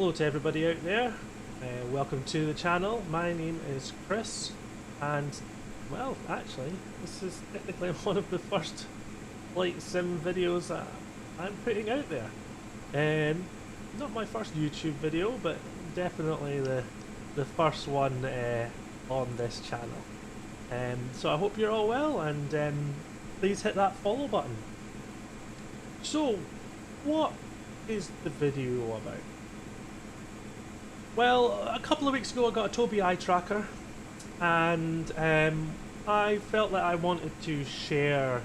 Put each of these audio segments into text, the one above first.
Hello to everybody out there, welcome to the channel. My name is Chris, and well, actually, this is technically one of the first flight sim videos that I'm putting out there. Not my first YouTube video, but definitely the first one on this channel. So I hope you're all well, and please hit that follow button. So, what is the video about? Well, a couple of weeks ago I got a Tobii Eye Tracker, and I felt that I wanted to share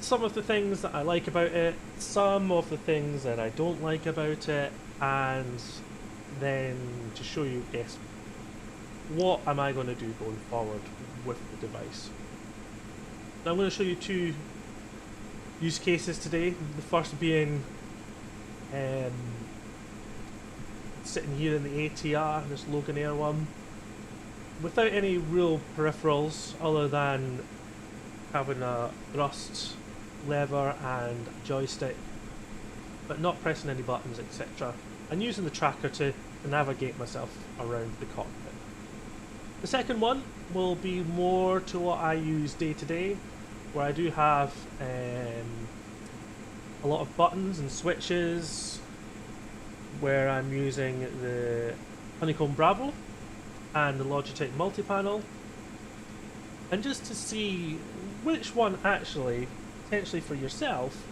some of the things that I like about it, some of the things that I don't like about it, and then to show you, yes, what am I going to do going forward with the device. Now I'm going to show you two use cases today, the first being sitting here in the ATR, this Logan Air one, without any real peripherals other than having a thrust lever and joystick, but not pressing any buttons, etc. and using the tracker to navigate myself around the cockpit. The second one will be more to what I use day to day, where I do have a lot of buttons and switches, where I'm using the Honeycomb Bravo and the Logitech multi-panel, and just to see which one actually, potentially for yourself,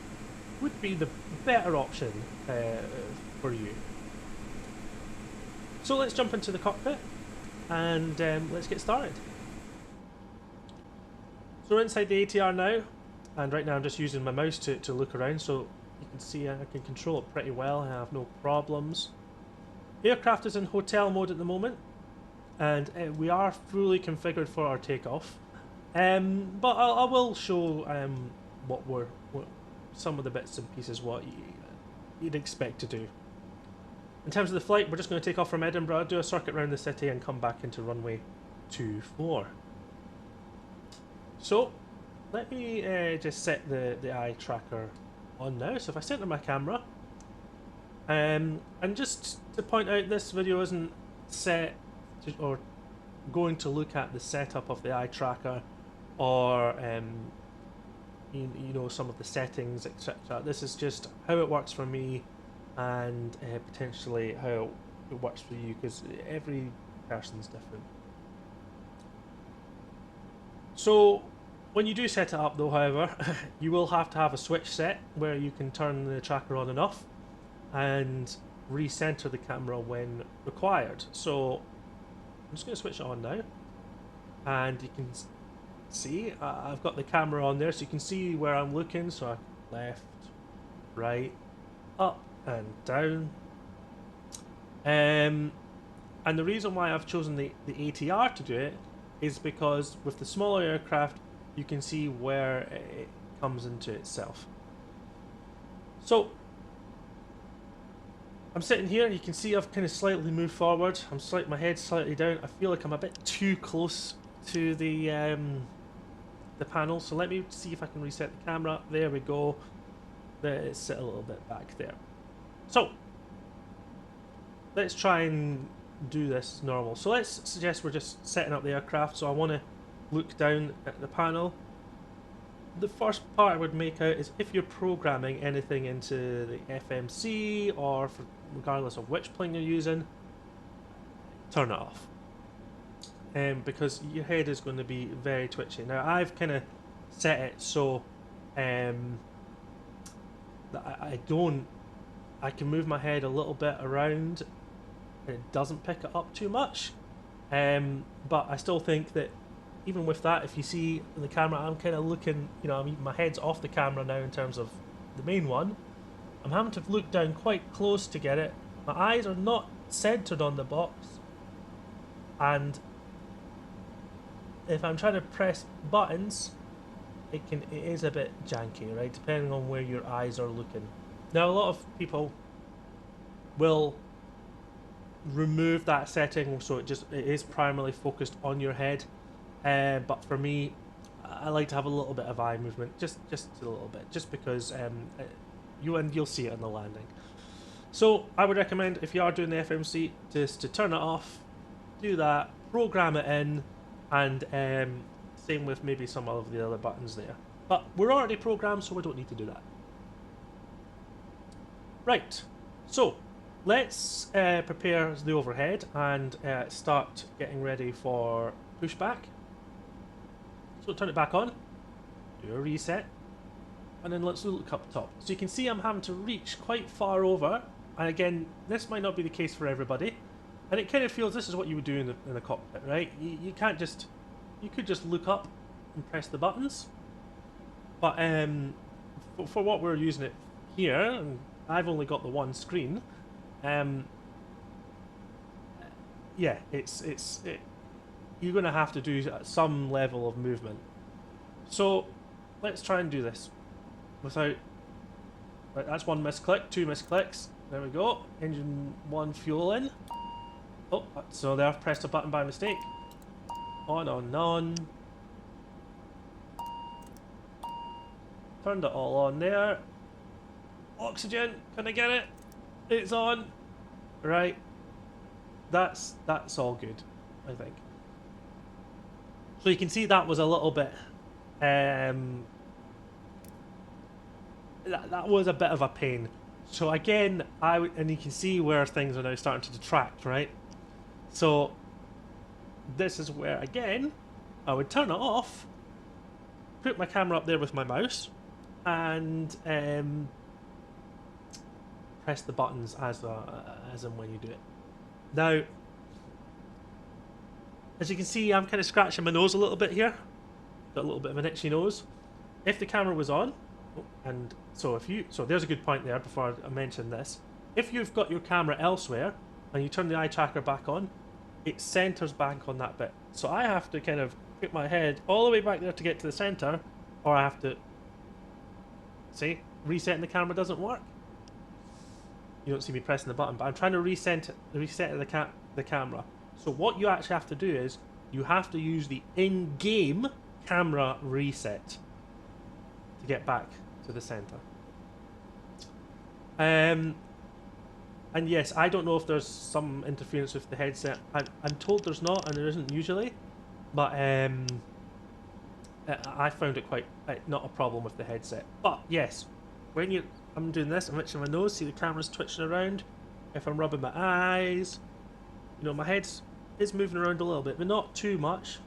would be the better option for you. So let's jump into the cockpit and let's get started. So we're inside the ATR now, and right now I'm just using my mouse to look around, so you can see I can control it pretty well. I have no problems. Aircraft is in hotel mode at the moment, and we are fully configured for our takeoff. But I will show what some of the bits and pieces what you'd expect to do. In terms of the flight, we're just going to take off from Edinburgh, do a circuit around the city, and come back into runway 24. So let me just set the eye tracker on now. So if I center my camera, and just to point out, this video isn't set to, or going to look at the setup of the eye tracker, or you know, some of the settings, etc. This is just how it works for me, and potentially how it works for you, because every person's different. So when you do set it up though, however, you will have to have a switch set where you can turn the tracker on and off and recenter the camera when required. So I'm just going to switch it on now, and you can see I've got the camera on there, so you can see where I'm looking. So left, right, up and down. And the reason why I've chosen the ATR to do it is because with the smaller aircraft you can see where it comes into itself. So I'm sitting here, you can see I've kind of slightly moved forward. My head's slightly down. I feel like I'm a bit too close to the panel, so let me see if I can reset the camera. There we go. Let's sit a little bit back there. So let's try and do this normal. So let's suggest we're just setting up the aircraft. So I want to look down at the panel. The first part I would make out is if you're programming anything into the FMC, or regardless of which plane you're using, turn it off. Because your head is going to be very twitchy. Now I've kind of set it so that I can move my head a little bit around and it doesn't pick it up too much. But I still think that even with that, if you see in the camera, I'm kind of looking, you know, my head's off the camera now in terms of the main one. I'm having to look down quite close to get it. My eyes are not centered on the box, and if I'm trying to press buttons, it is a bit janky, right? Depending on where your eyes are looking. Now, a lot of people will remove that setting, so it is primarily focused on your head. But for me, I like to have a little bit of eye movement, just a little bit, just because you'll see it on the landing. So I would recommend, if you are doing the FMC, just to turn it off, do that, program it in, and same with maybe some of the other buttons there. But we're already programmed, so we don't need to do that. Right, so let's prepare the overhead and start getting ready for pushback. So turn it back on, do a reset, and then let's look up top. So you can see I'm having to reach quite far over, and again, this might not be the case for everybody, and it kind of feels this is what you would do in the cockpit, right? You can't just, you could just look up and press the buttons, but for what we're using it here, and I've only got the one screen, yeah, you're going to have to do some level of movement. So let's try and do this without, right, that's one misclick, two misclicks, there we go, engine 1 fuel in. Oh, so there I've pressed a button by mistake. On. Turned it all on there. Oxygen, can I get it? It's on. Right. That's all good, I think. So you can see that was a little bit that was a bit of a pain. So again, and you can see where things are now starting to detract, right? So this is where again I would turn it off, put my camera up there with my mouse, and press the buttons as and when you do it. Now, as you can see, I'm kind of scratching my nose a little bit here. Got a little bit of an itchy nose. If the camera was on, and so there's a good point there before I mention this. If you've got your camera elsewhere and you turn the eye tracker back on, it centers back on that bit. So I have to kind of put my head all the way back there to get to the center, or I have to, see, resetting the camera doesn't work. You don't see me pressing the button, but I'm trying to reset the camera. So what you actually have to do is you have to use the in-game camera reset to get back to the center. And yes, I don't know if there's some interference with the headset. I'm told there's not, and there isn't usually, but I found it quite not a problem with the headset. But yes, when I'm doing this, I'm itching my nose, see the camera's twitching around. If I'm rubbing my eyes, you know, my head is moving around a little bit, but not too much.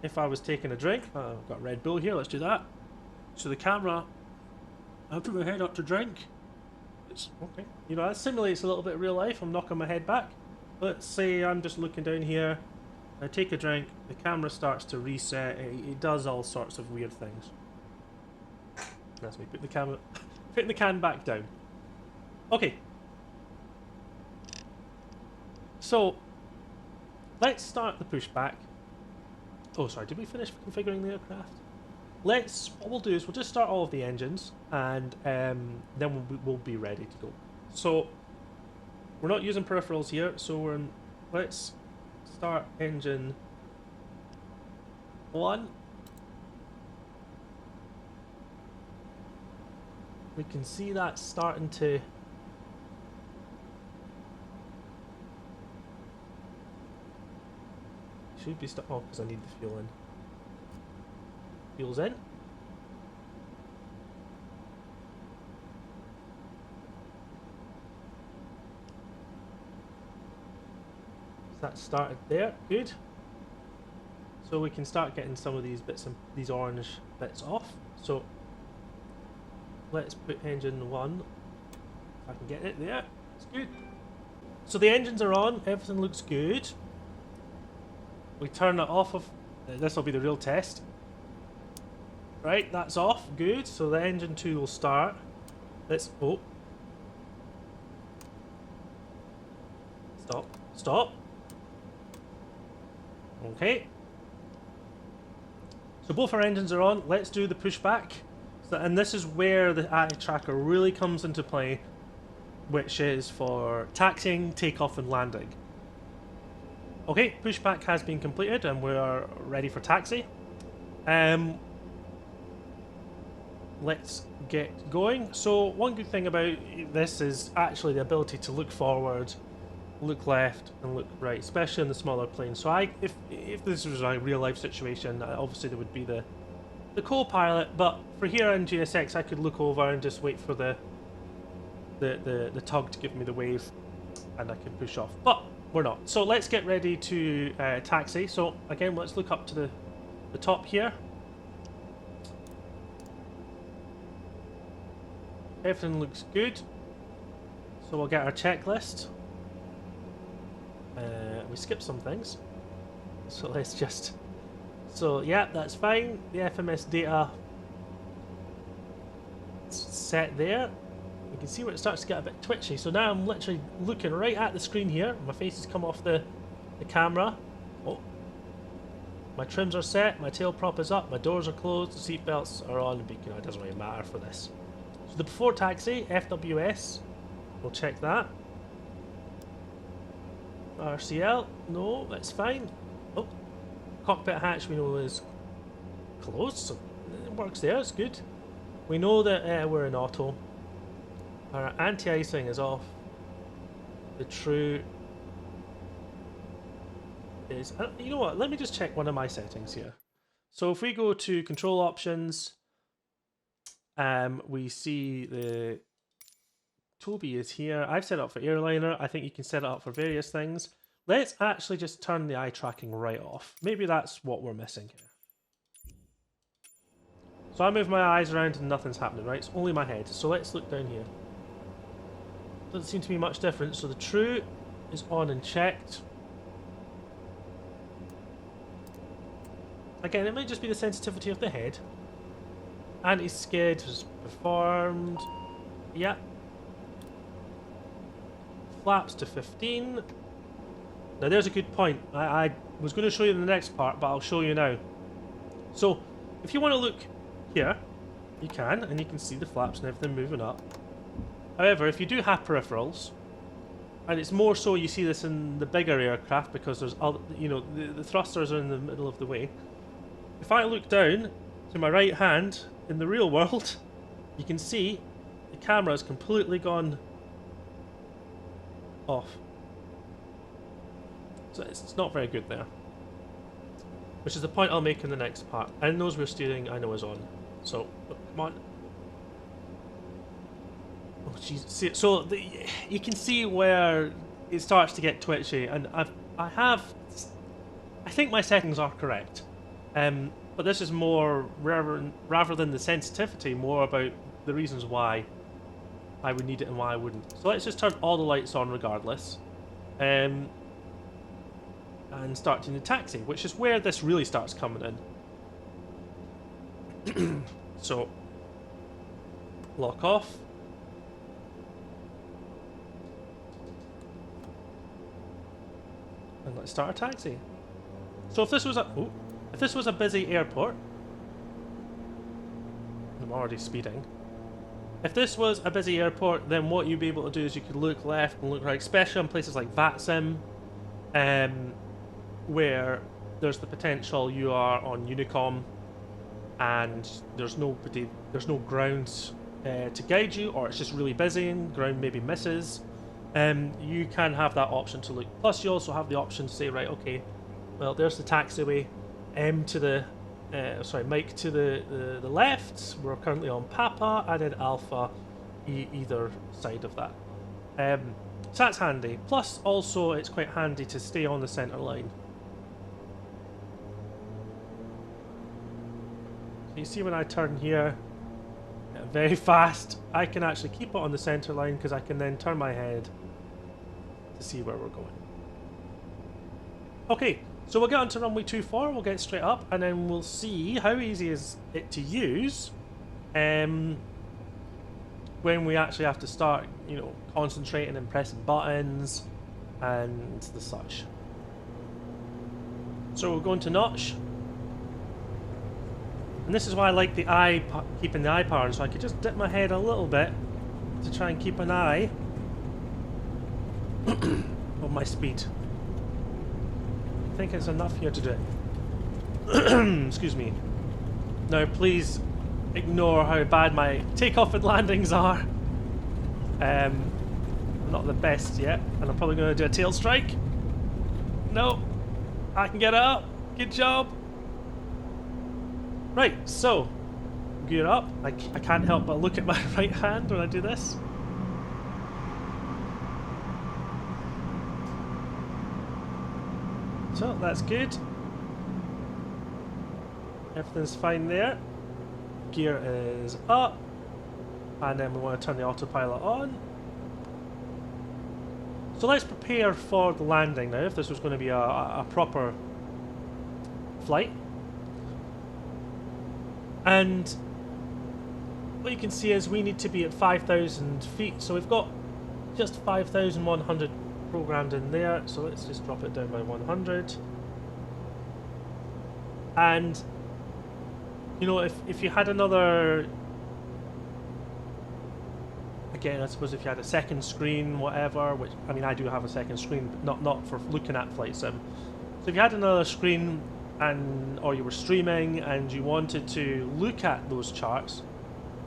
If I was taking a drink, I've got Red Bull here, let's do that. So the camera, I put my head up to drink. It's okay. You know, that simulates a little bit of real life. I'm knocking my head back. Let's say I'm just looking down here, I take a drink, the camera starts to reset, it does all sorts of weird things. That's me putting the can back down. Okay. So, let's start the pushback. Oh, sorry, did we finish configuring the aircraft? What we'll do is we'll just start all of the engines, and then we'll be ready to go. So, we're not using peripherals here, so let's start engine 1. We can see that starting to should be oh, because I need the fuel in. Fuel's in. That started there, good. So we can start getting some of these bits and these orange bits off. So let's put engine 1. If I can get it there, it's good. So the engines are on, everything looks good. We turn it off of, this will be the real test. Right, that's off, good. So the engine 2 will start. Let's, oh. Stop. Okay. So both our engines are on. Let's do the pushback. And this is where the eye tracker really comes into play, which is for taxiing, takeoff and landing. Okay, pushback has been completed and we are ready for taxi. let's get going. So one good thing about this is actually the ability to look forward, look left and look right, especially in the smaller planes. So if this was a real life situation, obviously there would be the co-pilot, but for here in GSX I could look over and just wait for the tug to give me the wave and I can push off, but we're not. So let's get ready to taxi. So again, let's look up to the top here. Everything looks good, so we'll get our checklist. We skipped some things, so let's just... So yeah, that's fine. The FMS data set there. You can see where it starts to get a bit twitchy. So now I'm literally looking right at the screen here. My face has come off the camera. Oh, my trims are set. My tail prop is up. My doors are closed. The seat belts are on. But you know, it doesn't really matter for this. So the before taxi, FWS. We'll check that. RCL. No, that's fine. Oh, cockpit hatch we know is closed. So it works there. It's good. We know that we're in auto. Our anti-icing is off. The true is... you know what? Let me just check one of my settings here. So if we go to control options, we see the Tobii is here. I've set it up for airliner. I think you can set it up for various things. Let's actually just turn the eye tracking right off. Maybe that's what we're missing here. So I move my eyes around and nothing's happening, right? It's only my head. So let's look down here. Doesn't seem to be much different. So the true is on and checked. Again, it might just be the sensitivity of the head. Anti-skid was performed. Yeah. Flaps to 15. Now there's a good point. I was going to show you in the next part, but I'll show you now. So if you want to look here, you can, and you can see the flaps and everything moving up. However, if you do have peripherals, and it's more so you see this in the bigger aircraft because there's other, you know, the thrusters are in the middle of the way. If I look down to my right hand in the real world, you can see the camera has completely gone off. So it's not very good there. Which is the point I'll make in the next part. And nose wheel steering I know is on. So, come on. Oh jeez. So you can see where it starts to get twitchy, and I think my settings are correct. But this is more rather than the sensitivity, more about the reasons why I would need it and why I wouldn't. So let's just turn all the lights on regardless. And start doing the taxi, which is where this really starts coming in. So, lock off. And let's start a taxi. So if this was a busy airport, I'm already speeding. If this was a busy airport, then what you'd be able to do is you could look left and look right, especially on places like VATSIM, where there's the potential you are on Unicom and there's no grounds to guide you, or it's just really busy and ground maybe misses. You can have that option to look. Plus you also have the option to say, right, okay, well there's the taxiway, Mike to the left, we're currently on Papa, and then Alpha either side of that. So that's handy. Plus also it's quite handy to stay on the centre line. So you see when I turn here very fast, I can actually keep it on the centre line because I can then turn my head to see where we're going. Okay, so we'll get onto runway 24, we'll get straight up, and then we'll see how easy is it to use when we actually have to start, you know, concentrating and pressing buttons and the such. So we're going to notch. And this is why I like the eye, keeping the eye power, so I could just dip my head a little bit to try and keep an eye on my speed. I think it's enough here to do it. Excuse me. Now please ignore how bad my takeoff and landings are. Not the best yet, and I'm probably going to do a tail strike. No, I can get it up. Good job. Right, so gear up. I can't help but look at my right hand when I do this. So that's good. Everything's fine there. Gear is up. And then we want to turn the autopilot on. So let's prepare for the landing now, if this was going to be a proper flight. And what you can see is we need to be at 5,000 feet. So we've got just 5,100 programmed in there. So let's just drop it down by 100. And, you know, if you had another... Again, I suppose if you had a second screen, whatever, which, I mean, I do have a second screen, but not for looking at Flight Sim. So if you had another screen, or you were streaming, and you wanted to look at those charts,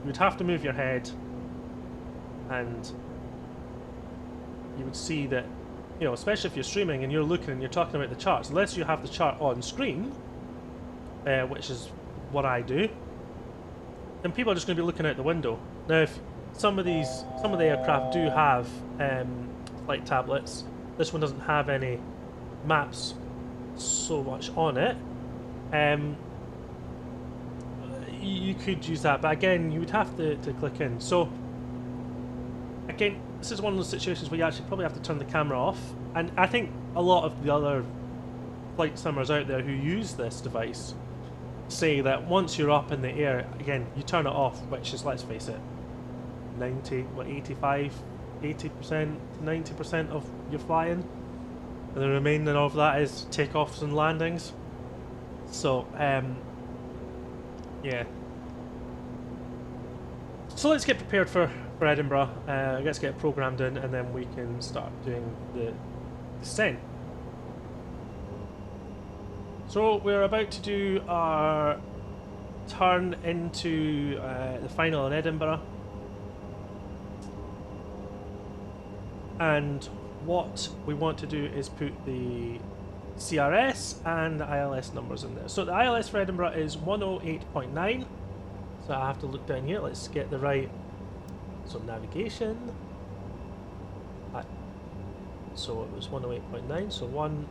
you would have to move your head, and you would see that, you know, especially if you're streaming and you're looking and you're talking about the charts, unless you have the chart on screen, which is what I do, then people are just going to be looking out the window. Now, if some of the aircraft do have flight tablets. This one doesn't have any maps so much on it. You could use that, but again, you would have to click in. So again, this is one of those situations where you actually probably have to turn the camera off. And I think a lot of the other flight simmers out there who use this device say that once you're up in the air, again, you turn it off, which is, let's face it, 80%, 90% of your flying, and the remaining of that is takeoffs and landings. So yeah, so let's get prepared for Edinburgh. Let's get programmed in, and then we can start doing the descent. So we're about to do our turn into the final in Edinburgh. And what we want to do is put the CRS and the ILS numbers in there. So the ILS for Edinburgh is 108.9. So I have to look down here. Let's get the right. So navigation. So it was 108.9. So one.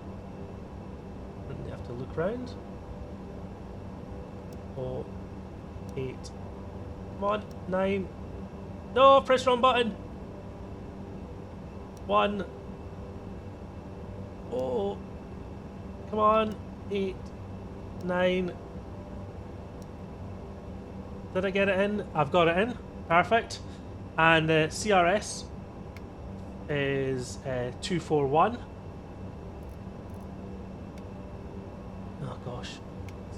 And you have to look around. 08. Come on, 9. No, press wrong button. 1. Oh, come on, 8, 9. Did I get it in? I've got it in. Perfect. And CRS is 241. Oh gosh,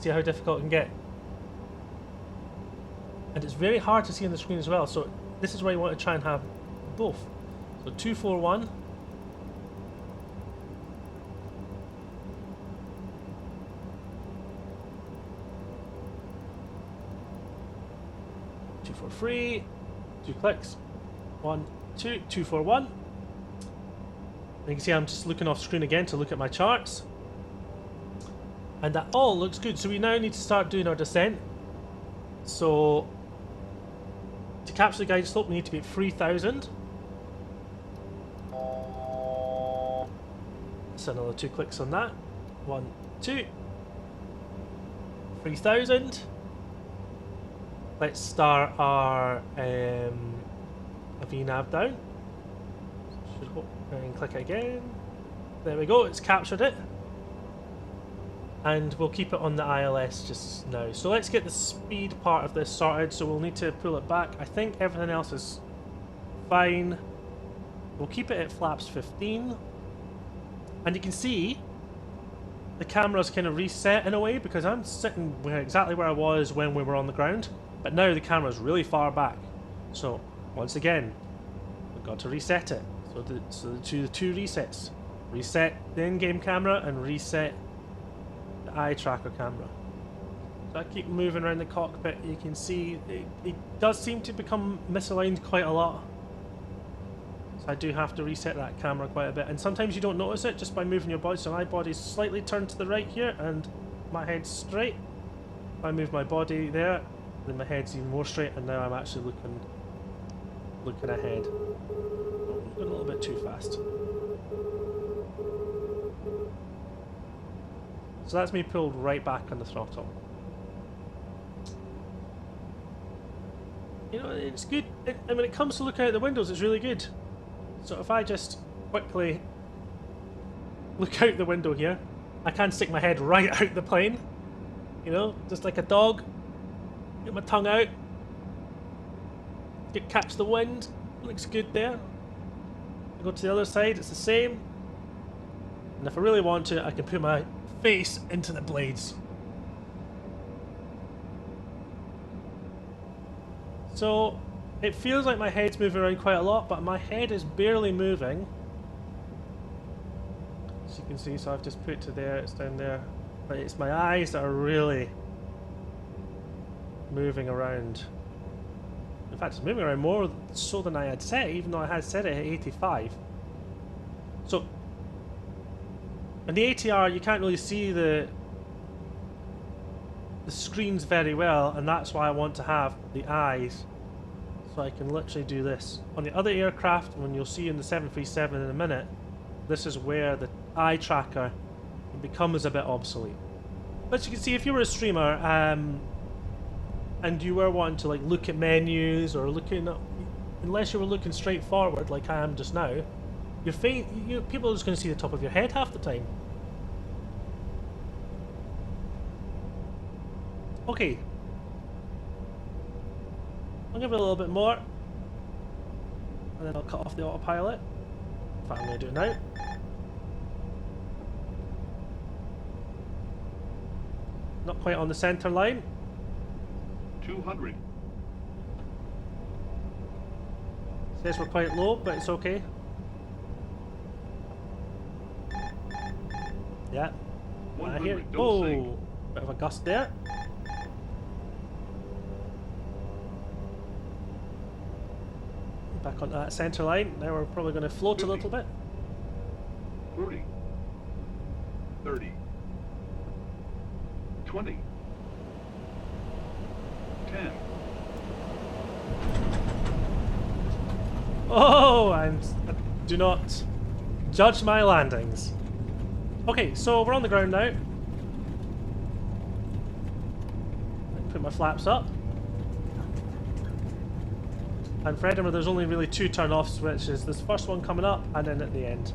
see how difficult it can get. And it's very hard to see on the screen as well. So this is where you want to try and have both. So 241. For free, 2 clicks, 1, 2, 241. And you can see I'm just looking off screen again to look at my charts, and that all looks good. So we now need to start doing our descent. So to capture the guided slope, we need to be at 3,000. So another 2 clicks on that. 1, 2, 3,000. Let's start our VNav down. Should hope and click it again. There we go, it's captured it. And we'll keep it on the ILS just now. So let's get the speed part of this sorted. So we'll need to pull it back. I think everything else is fine. We'll keep it at flaps 15. And you can see the camera's kind of reset in a way, because I'm sitting exactly where I was when we were on the ground. But now the camera's really far back. So once again, we've got to reset it. So the two resets. Reset the in-game camera and reset the eye tracker camera. So I keep moving around the cockpit. You can see it does seem to become misaligned quite a lot. So I do have to reset that camera quite a bit. And sometimes you don't notice it just by moving your body. So my body's slightly turned to the right here and my head's straight. If I move my body there, then my head's even more straight, and now I'm actually looking ahead. Oh, a little bit too fast. So that's me pulled right back on the throttle. You know, it's good, and when it comes to looking out the windows, it's really good. So if I just quickly look out the window here, I can stick my head right out the plane. You know, just like a dog. Get my tongue out. Catch the wind. Looks good there. I go to the other side, it's the same. And if I really want to, I can put my face into the blades. So it feels like my head's moving around quite a lot, but my head is barely moving. As you can see, so I've just put it to there, it's down there. But it's my eyes that are really moving around. In fact, it's moving around more so than I had set, even though I had set it at 85. So, in the ATR, you can't really see the screens very well, and that's why I want to have the eyes, so I can literally do this. On the other aircraft, when you'll see in the 737 in a minute, this is where the eye tracker becomes a bit obsolete. But you can see, if you were a streamer, and you were wanting to like look at menus or looking up, unless you were looking straight forward like I am just now, your face, people are just going to see the top of your head half the time. Okay, I'll give it a little bit more, and then I'll cut off the autopilot. In fact, I'm going to do it now. Not quite on the center line. 200. Says we're quite low, but it's okay. Yeah. I hear. Oh, bit of a gust there. Back onto that center line. Now we're probably going to float 50, a little bit. 40, 30, 20, 10. Oh, and do not judge my landings. Okay, so we're on the ground now. Put my flaps up. And for Edinburgh, there's only really two turn-offs, which is this first one coming up and then at the end.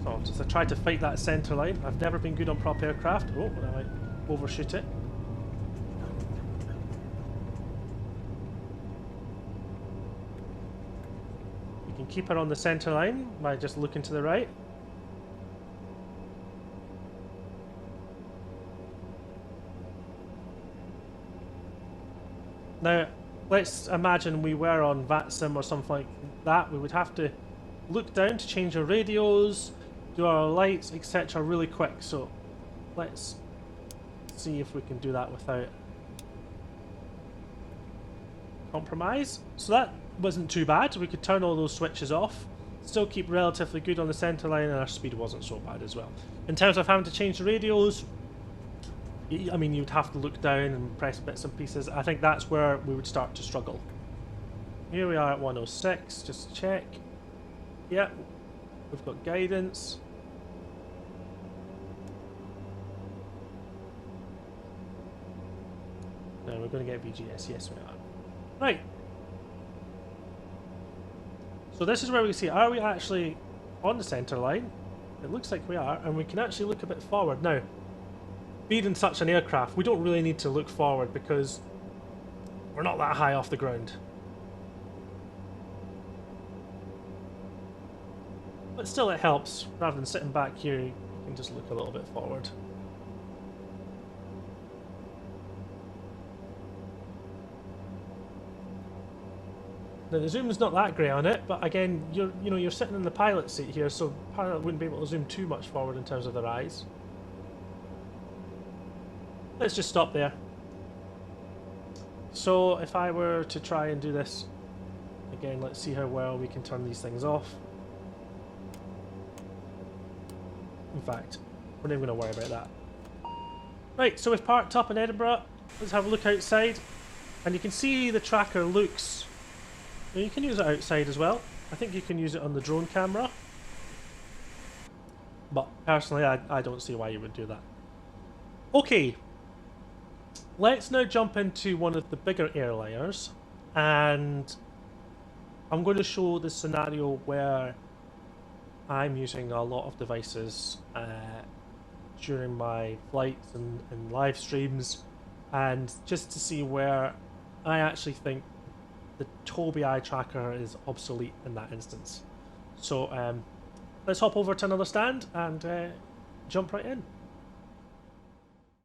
So just I tried to fight that centre line. I've never been good on prop aircraft. Oh, I might overshoot it. You can keep her on the centre line by just looking to the right. Now, let's imagine we were on VATSIM or something like that. We would have to look down to change our radios, do our lights, etc. really quick. So let's see if we can do that without compromise. So that wasn't too bad. We could turn all those switches off, still keep relatively good on the center line, and our speed wasn't so bad as well. In terms of having to change the radios, I mean, you'd have to look down and press bits and pieces. I think that's where we would start to struggle. Here we are at 106, just check. Yep, we've got guidance. Now we're going to get VGS, yes we are. Right. So this is where we see, are we actually on the centre line? It looks like we are, and we can actually look a bit forward. Now, being in such an aircraft, we don't really need to look forward because we're not that high off the ground. But still it helps. Rather than sitting back here, you can just look a little bit forward. Now the zoom's not that great on it, but again, you're sitting in the pilot seat here, so pilot wouldn't be able to zoom too much forward in terms of their eyes. Let's just stop there. So if I were to try and do this again, let's see how well we can turn these things off. In fact, we're not even going to worry about that. Right, so we've parked up in Edinburgh. Let's have a look outside, and you can see the tracker looks. You can use it outside as well. I think you can use it on the drone camera, but personally I don't see why you would do that. Okay, let's now jump into one of the bigger airliners, and I'm going to show the scenario where I'm using a lot of devices during my flights and live streams, and just to see where I actually think the Tobii Eye Tracker is obsolete in that instance. So let's hop over to another stand and jump right in.